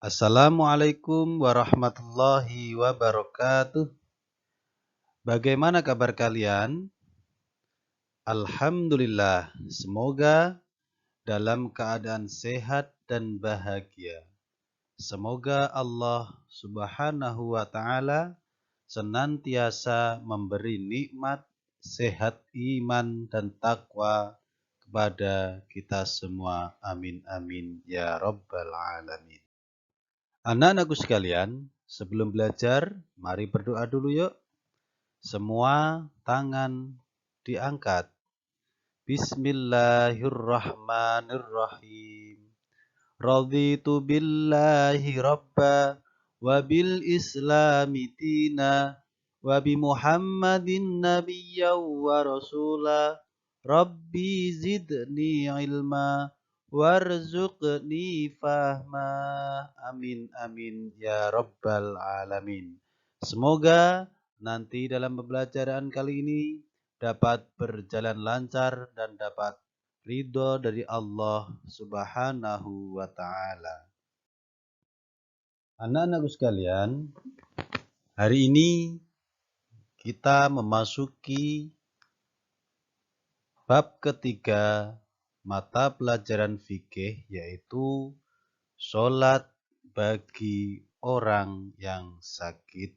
Assalamualaikum warahmatullahi wabarakatuh. Bagaimana kabar kalian? Alhamdulillah, semoga dalam keadaan sehat dan bahagia. Semoga Allah Subhanahu wa Ta'ala senantiasa memberi nikmat, sehat, iman, dan takwa kepada kita semua. Amin, amin, ya Rabbal Alamin. Anak-anakku sekalian, sebelum belajar, mari berdoa dulu yuk. Semua tangan diangkat. Bismillahirrahmanirrahim. Raditu billahi rabba wa bil islami dina wa bi Muhammadin nabiyya wa rasula. Rabbi zidni ilma warzuqni fahma. Amin amin ya rabbal alamin. Semoga nanti dalam pembelajaran kali ini dapat berjalan lancar dan dapat ridho dari Allah Subhanahu wa Ta'ala. Anak-anakku sekalian, hari ini kita memasuki bab ketiga mata pelajaran fikih, yaitu sholat bagi orang yang sakit.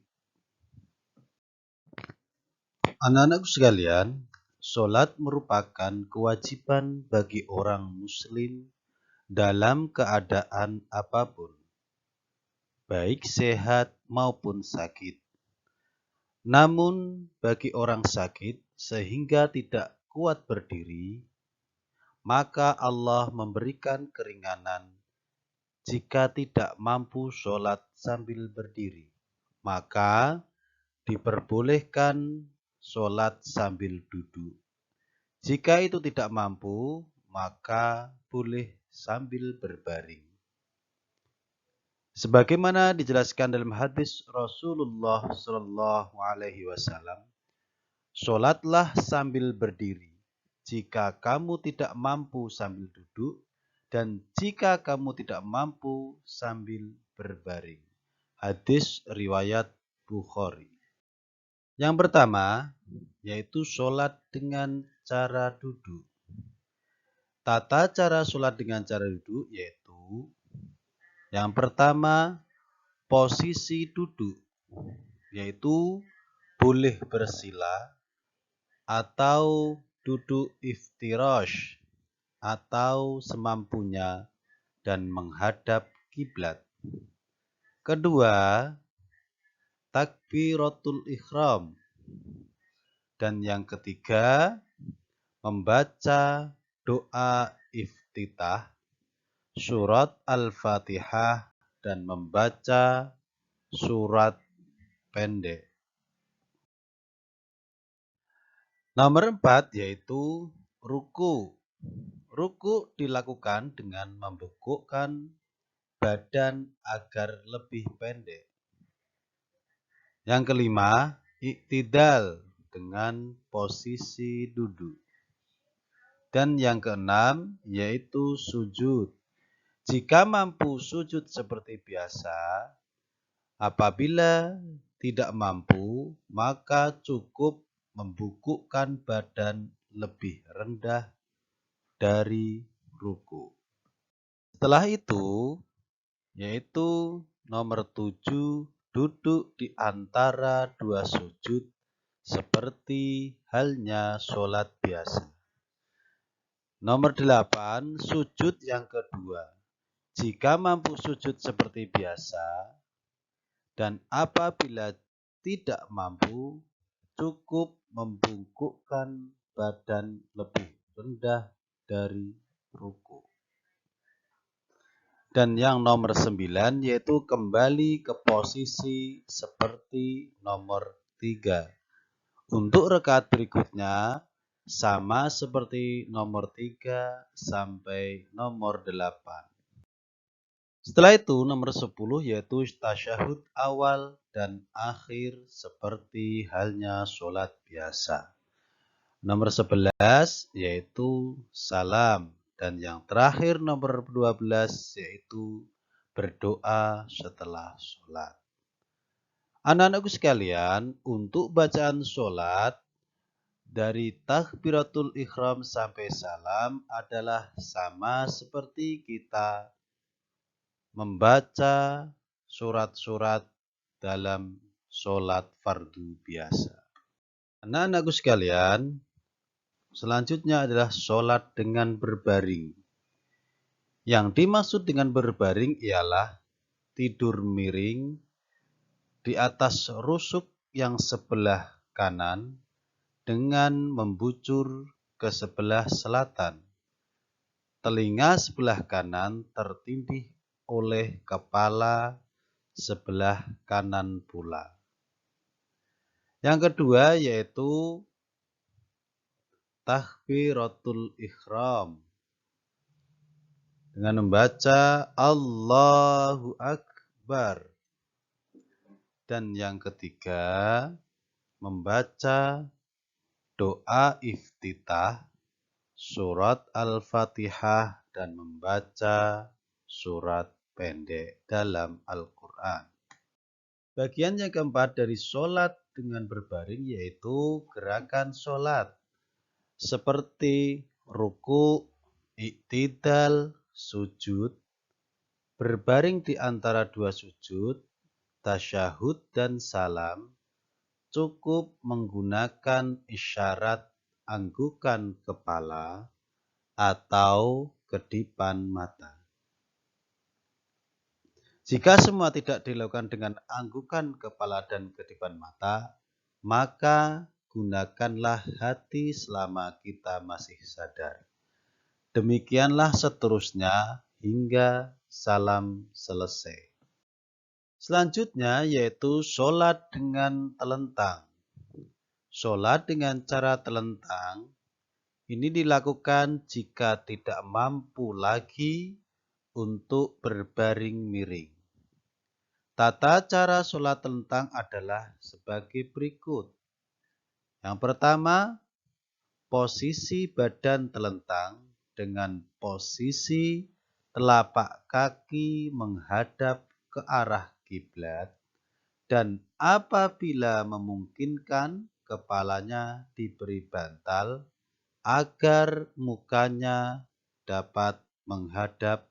Anak-anakku sekalian, sholat merupakan kewajiban bagi orang muslim dalam keadaan apapun, baik sehat maupun sakit. Namun bagi orang sakit sehingga tidak kuat berdiri, maka Allah memberikan keringanan. Jika tidak mampu sholat sambil berdiri, maka diperbolehkan sholat sambil duduk. Jika itu tidak mampu, maka boleh sambil berbaring. Sebagaimana dijelaskan dalam hadis Rasulullah Shallallahu Alaihi Wasallam, sholatlah sambil berdiri. Jika kamu tidak mampu sambil duduk, dan jika kamu tidak mampu sambil berbaring. Hadis riwayat Bukhari. Yang pertama, yaitu sholat dengan cara duduk. Tata cara sholat dengan cara duduk yaitu yang pertama, posisi duduk, yaitu boleh bersila atau duduk iftirash atau semampunya dan menghadap kiblat. Kedua, takbiratul ihram. Dan yang ketiga, membaca doa iftitah, surat Al-Fatihah, dan membaca surat pendek. Nomor 4 yaitu ruku. Ruku dilakukan dengan membungkukkan badan agar lebih pendek. Yang kelima, iktidal dengan posisi duduk. Dan yang keenam yaitu sujud. Jika mampu sujud seperti biasa, apabila tidak mampu, maka cukup membungkukkan badan lebih rendah dari ruku. Setelah itu, yaitu nomor 7, duduk di antara dua sujud seperti halnya sholat biasa. Nomor 8, sujud yang kedua. Jika mampu sujud seperti biasa, dan apabila tidak mampu, cukup membungkukkan badan lebih rendah dari ruku. Dan yang nomor 9 yaitu kembali ke posisi seperti nomor 3. Untuk rakaat berikutnya sama seperti nomor 3 sampai nomor 8. Setelah itu nomor 10 yaitu tasyahud awal dan akhir seperti halnya sholat biasa. Nomor 11 yaitu salam. Dan yang terakhir nomor 12 yaitu berdoa setelah sholat. Anak-anakku sekalian, untuk bacaan sholat dari takbiratul ihram sampai salam adalah sama seperti kita membaca surat-surat dalam sholat fardu biasa. Anak-anakku sekalian, selanjutnya adalah sholat dengan berbaring. Yang dimaksud dengan berbaring ialah tidur miring di atas rusuk yang sebelah kanan dengan membujur ke sebelah selatan. Telinga sebelah kanan tertindih oleh kepala sebelah kanan pula. Yang kedua yaitu takbiratul ihram dengan membaca Allahu Akbar. Dan yang ketiga membaca doa iftitah, surat Al-Fatihah dan membaca surat pendek dalam Al-Quran. Bagian yang keempat dari sholat dengan berbaring yaitu gerakan sholat seperti ruku, iktidal, sujud, berbaring di antara dua sujud, tasyahud dan salam, cukup menggunakan isyarat anggukan kepala atau kedipan mata. Jika semua tidak dilakukan dengan anggukan kepala dan kedipan mata, maka gunakanlah hati selama kita masih sadar. Demikianlah seterusnya hingga salam selesai. Selanjutnya yaitu sholat dengan telentang. Sholat dengan cara telentang ini dilakukan jika tidak mampu lagi untuk berbaring miring. Tata cara sholat telentang adalah sebagai berikut. Yang pertama, posisi badan telentang dengan posisi telapak kaki menghadap ke arah kiblat dan apabila memungkinkan kepalanya diberi bantal agar mukanya dapat menghadap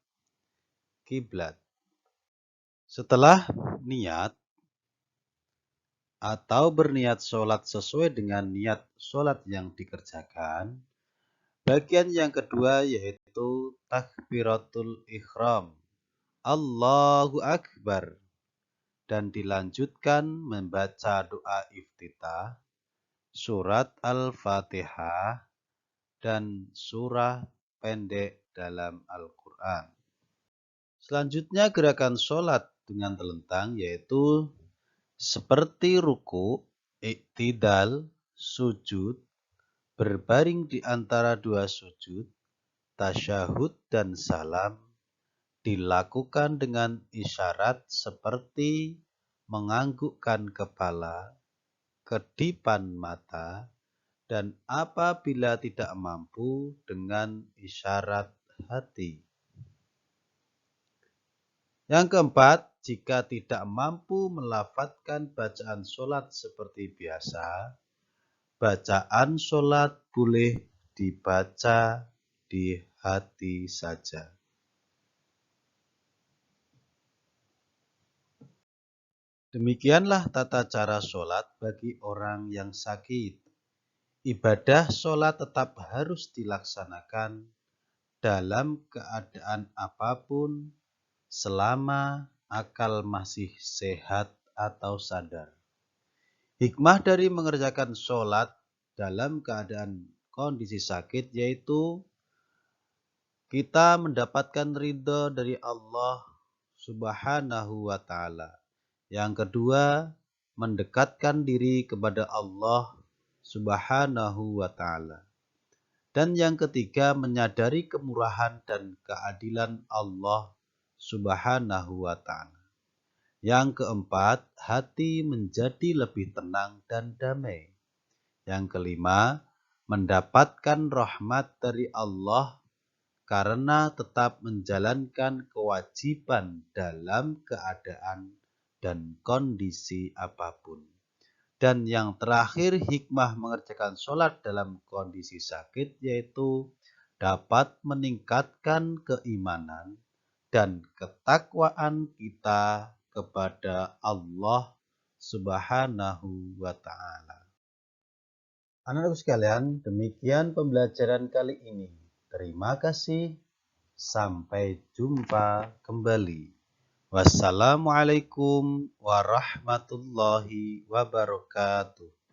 kiblat. Setelah niat atau berniat sholat sesuai dengan niat sholat yang dikerjakan, bagian yang kedua yaitu takbiratul ihram, Allahu Akbar, dan dilanjutkan membaca doa iftitah, surat Al-Fatihah, dan surah pendek dalam Al-Quran. Selanjutnya gerakan sholat dengan telentang yaitu seperti ruku, iktidal, sujud, berbaring di antara dua sujud, tasyahud dan salam dilakukan dengan isyarat seperti menganggukkan kepala, kedipan mata, dan apabila tidak mampu dengan isyarat hati. Yang keempat, jika tidak mampu melafadzkan bacaan sholat seperti biasa, bacaan sholat boleh dibaca di hati saja. Demikianlah tata cara sholat bagi orang yang sakit. Ibadah sholat tetap harus dilaksanakan dalam keadaan apapun selama akal masih sehat atau sadar. Hikmah dari mengerjakan sholat dalam keadaan kondisi sakit yaitu kita mendapatkan ridho dari Allah Subhanahu wa Ta'ala. Yang kedua, mendekatkan diri kepada Allah Subhanahu wa Ta'ala. Dan yang ketiga, menyadari kemurahan dan keadilan Allah Subhanahu wa Ta'ala. Yang keempat, hati menjadi lebih tenang dan damai. Yang kelima, mendapatkan rahmat dari Allah karena tetap menjalankan kewajiban dalam keadaan dan kondisi apapun. Dan yang terakhir, hikmah mengerjakan sholat dalam kondisi sakit yaitu dapat meningkatkan keimanan dan ketakwaan kita kepada Allah Subhanahu wa Ta'ala. Anak-anakku sekalian, demikian pembelajaran kali ini. Terima kasih. Sampai jumpa kembali. Wassalamualaikum warahmatullahi wabarakatuh.